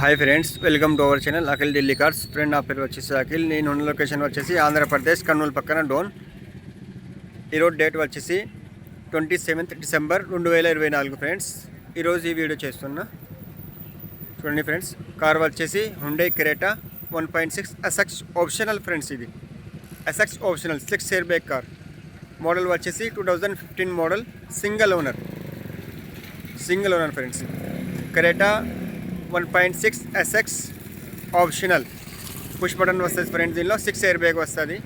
Hi friends, welcome to our channel Akhil Delhi cars. Friend నా పేరు వచ్చేసి అఖిల్. నేను ఉన్న లొకేషన్ వచ్చేసి ఆంధ్రప్రదేశ్ కర్నూలు పక్కన డోన్. ఈరోజు డేట్ వచ్చేసి 27th డిసెంబర్ 2024 ఫ్రెండ్స్. ఈరోజు ఈ వీడియో చేస్తున్నా. చూడండి ఫ్రెండ్స్, కార్ వచ్చేసి Hyundai Creta 1.6 SX optional friends. ఇది SX optional 6 airbag car. Model వచ్చేసి 2015 model. Single owner friends. Creta 1.6 SX optional. Push button వస్తుంది ఫ్రెండ్స్. దీనిలో 6 ఎయిర్ బ్యాగ్ వస్తుంది.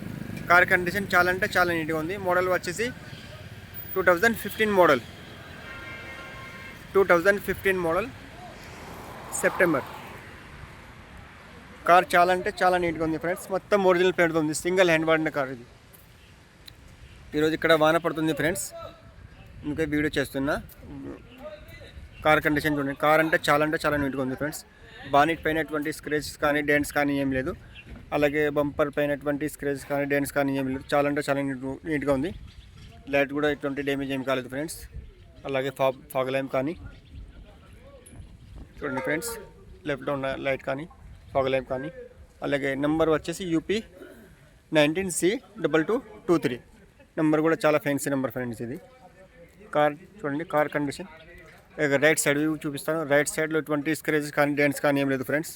కార్ కండిషన్ చాలా అంటే చాలా నీట్గా ఉంది. మోడల్ వచ్చేసి 2015 మోడల్ సెప్టెంబర్. కార్ చాలా అంటే చాలా నీట్గా ఉంది ఫ్రెండ్స్. మొత్తం ఒరిజినల్ పెయింట్ ఉంది. సింగిల్ హ్యాండ్ వాడిన కార్ ఇది. ఈరోజు ఇక్కడ వాన పడుతుంది ఫ్రెండ్స్, ఇంకా వీడియో చేస్తున్నా. కార్ కండిషన్ చూడండి. కార్ అంటే చాలా నీట్గా ఉంది ఫ్రెండ్స్. బానెట్ పైనటువంటి స్క్రేచెస్ కానీ డెంట్స్ కానీ ఏం లేదు. అలాగే బంపర్ పైనటువంటి స్క్రేచెస్ కానీ డెంట్స్ కానీ ఏం లేదు. చాలా అంటే చాలా నీట్గా ఉంది. లైట్ కూడా ఎటువంటి డ్యామేజ్ ఏం కాలేదు ఫ్రెండ్స్. అలాగే ఫాగ్ ల్యాంప్ కానీ చూడండి ఫ్రెండ్స్. లెఫ్ట్లో ఉన్న లైట్ కానీ ఫాగ్ ల్యాంప్ కానీ. అలాగే నెంబర్ వచ్చేసి UP 19C2223. నెంబర్ కూడా చాలా ఫ్యాన్సీ నెంబర్ ఫ్రెండ్స్. ఇది కార్ చూడండి. Car condition right side view చూపిస్తాను. రైట్ సైడ్లో ఎటువంటి స్క్రేచెస్ కానీ డెంట్స్ కానీ ఏం లేదు ఫ్రెండ్స్.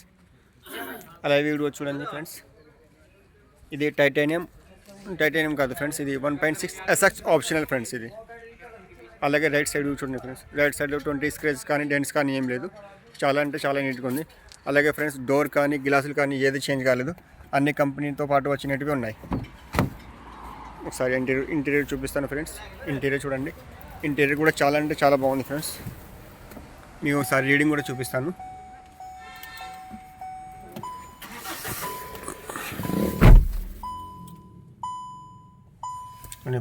అలాగే వీడియో చూడండి ఫ్రెండ్స్. ఇది టైటానియం కాదు ఫ్రెండ్స్. ఇది 1.6 ఎస్ఎక్స్ ఆప్షనల్ ఫ్రెండ్స్. ఇది అలాగే రైట్ సైడ్ వ్యూ చూడండి ఫ్రెండ్స్. రైట్ సైడ్లో 20 స్క్రేచెస్ కానీ డెంట్స్ కానీ ఏం లేదు. చాలా అంటే చాలా నీట్గా ఉంది. అలాగే ఫ్రెండ్స్, డోర్ కానీ గ్లాసులు కానీ ఏది చేంజ్ కాలేదు. అన్ని కంపెనీతో పాటు వచ్చినట్టుగా ఉన్నాయి. ఒకసారి ఇంటీరియర్ చూపిస్తాను ఫ్రెండ్స్. ఇంటీరియర్ చూడండి. ఇంటీరియర్ కూడా చాలా అంటే చాలా బాగుంది ఫ్రెండ్స్. మీకు ఒకసారి రీడింగ్ కూడా చూపిస్తాను.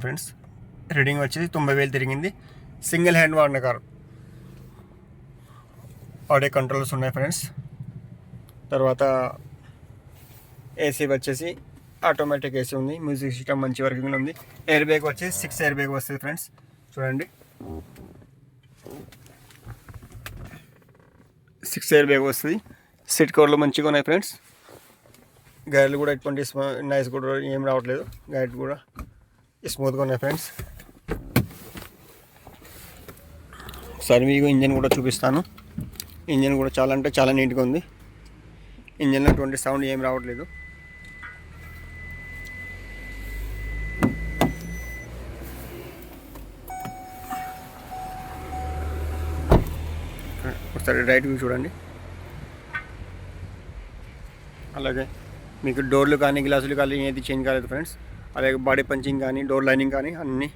ఫ్రెండ్స్, రీడింగ్ వచ్చేసి 90,000 తిరిగింది. సింగిల్ హ్యాండ్ వాడిన కారు. ఆడియో కంట్రోల్స్ ఉన్నాయి ఫ్రెండ్స్. తర్వాత ఏసీ వచ్చేసి ఆటోమేటిక్ ఏసీ ఉంది. మ్యూజిక్ సిస్టమ్ మంచి వర్కింగ్ ఉంది. ఎయిర్ బ్యాగ్ వచ్చేసి 6 ఎయిర్ బ్యాగ్ వస్తుంది ఫ్రెండ్స్. చూడండి, 6 ఎయిర్ బ్యాగ్ వస్తుంది. సీట్ కవర్లు మంచిగా ఉన్నాయి ఫ్రెండ్స్. గైర్లు కూడా ఎటువంటి నైస్ కూడా ఏం రావట్లేదు. గైడ్ కూడా స్మూత్గా ఉన్నాయి ఫ్రెండ్స్. ఒకసారి మీకు ఇంజన్ కూడా చూపిస్తాను. ఇంజన్ కూడా చాలా అంటే చాలా నీట్గా ఉంది. ఇంజన్లో ఎటువంటి సౌండ్ ఏం రావట్లేదు. ఒకసారి రైట్ వ్యూ చూడండి. అలాగే మీకు డోర్లు కానీ గ్లాసులు కానీ ఏది చేంజ్ కాలేదు ఫ్రెండ్స్. అలాగే బాడీ పంచింగ్ కానీ డోర్ లైనింగ్ కానీ అన్నీ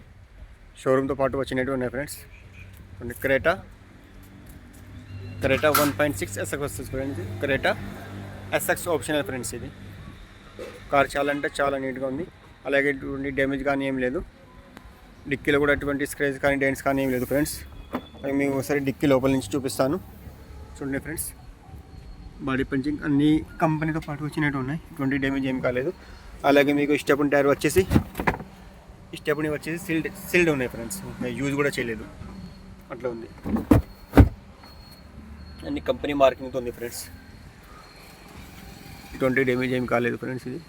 షోరూమ్తో పాటు వచ్చినట్టు ఉన్నాయి ఫ్రెండ్స్. క్రెటా 1.6 ఎస్ఎక్స్ వస్తుంది friends. Creta SX optional friends. ఇది కార్ చాలా అంటే చాలా నీట్గా ఉంది. అలాగే ఎటువంటి డ్యామేజ్ కానీ ఏం లేదు. డిక్కీలో కూడా ఎటువంటి స్క్రేచ్ కానీ డెంట్స్ కానీ ఏం లేదు ఫ్రెండ్స్. మీకు ఒకసారి డిక్కీ లోపల నుంచి చూపిస్తాను. చూడండి ఫ్రెండ్స్, బాడీ పంచింగ్ అన్ని కంపెనీతో పాటు వచ్చినట్టు ఉన్నాయి. ఎటువంటి డ్యామేజ్ ఏం కాలేదు. అలాగే మీకు స్టెప్ని టైర్ వచ్చేసి సీల్డ్ ఉన్నాయి ఫ్రెండ్స్. యూజ్ కూడా చేయలేదు, అట్లా ఉంది. అన్ని కంపెనీ మార్కింగ్తో ఉంది ఫ్రెండ్స్. ఎటువంటి డ్యామేజ్ ఏం కాలేదు ఫ్రెండ్స్. ఇది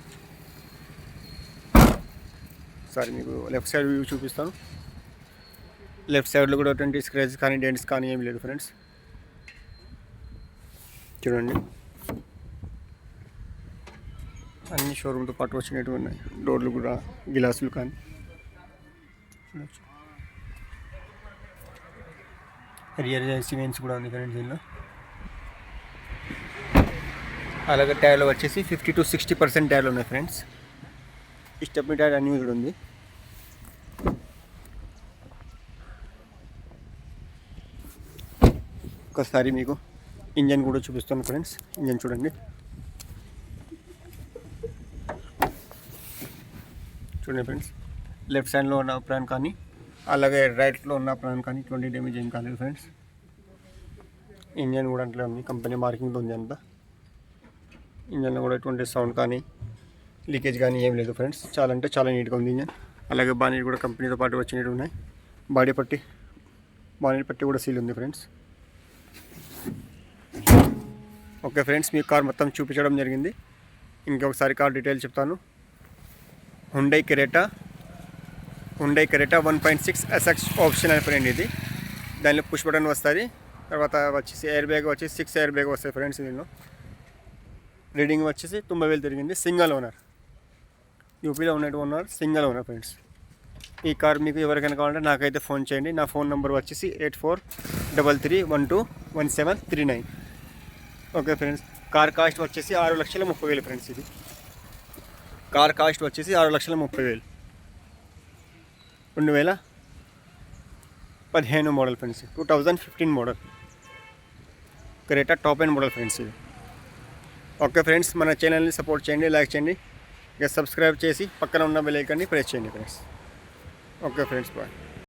సరే మీకు లెఫ్ట్ సైడ్ వ్యూ చూపిస్తాను. లెఫ్ట్ సైడ్లో కూడా 20 స్క్రేచెస్ కానీ డెంట్స్ కానీ ఏం లేదు ఫ్రెండ్స్. చూడండి, అన్ని షోరూమ్తో పాటు వచ్చినట్టు ఉన్నాయి. డోర్లు కూడా గ్లాసులు కానీ చూడవచ్చు. రియర్ సిమెంట్స్ కూడా ఉంది ఫ్రెండ్స్ దీనిలో. అలాగే టైర్లు వచ్చేసి 50 to 60% టైర్లు ఉన్నాయి ఫ్రెండ్స్. ఈ స్టెప్ని టైర్ అన్యూజ్డ్ ఉంది. ఒకసారి మీకు ఇంజన్ కూడా చూపిస్తాను ఫ్రెండ్స్. ఇంజన్ చూడండి. ఫ్రెండ్స్, లెఫ్ట్ సైడ్లో ఉన్న ప్రాన్ కానీ అలాగే రైట్లో ఉన్న ప్రాన్ కానీ 20 డ్యామేజ్ ఏం కాలేదు ఫ్రెండ్స్. ఇంజన్ కూడా అట్లే ఉంది. కంపెనీ మార్కింగ్తో ఉంది అంతా. ఇంజన్లో కూడా ఎటువంటి సౌండ్ కానీ లీకేజ్ కానీ ఏం లేదు ఫ్రెండ్స్. చాలా అంటే చాలా నీట్గా ఉంది ఇంజన్. అలాగే బానెట్ కూడా కంపెనీతో పాటు వచ్చినట్టు ఉన్నాయి. బానెట్ పట్టి కూడా సీల్ ఉంది ఫ్రెండ్స్. ఓకే ఫ్రెండ్స్, మీ కార్ మొత్తం చూపించడం జరిగింది. ఇంకొకసారి కార్ డీటెయిల్స్ చెప్తాను. హుండై కెరెటా 1.6 SX ఆప్షనల్ ఫ్రెండ్ ఇది. దానిలో పుష్ బటన్ వస్తుంది. తర్వాత వచ్చేసి ఎయిర్ బ్యాగ్ వచ్చేసి 6 ఎయిర్ బ్యాగ్ వస్తాయి ఫ్రెండ్స్. దీనిలో రీడింగ్ వచ్చేసి 90,000 తిరిగింది. సింగల్ ఓనర్, యూపీలో ఉన్నట్టు ఓనర్, సింగల్ ఓనర్ ఫ్రెండ్స్. ఈ కార్ మీకు ఎవరికైనా కావాలంటే నాకైతే ఫోన్ చేయండి. నా ఫోన్ నెంబర్ వచ్చేసి 8433121739. ఓకే ఫ్రెండ్స్, కార్ కాస్ట్ వచ్చేసి 6,30,000 ఫ్రెండ్స్. ఇది కార్ కాస్ట్ వచ్చేసి 6,30,000, 2015 model friends. 2015 model Creta top end model friends ఇది. ఓకే ఫ్రెండ్స్, మన ఛానల్ని సపోర్ట్ చేయండి, లైక్ చేయండి, ఇక సబ్స్క్రైబ్ చేసి పక్కన ఉన్న బెల్ ఐకాన్ని ప్రెస్ చేయండి ఫ్రెండ్స్. Okay friends, bye.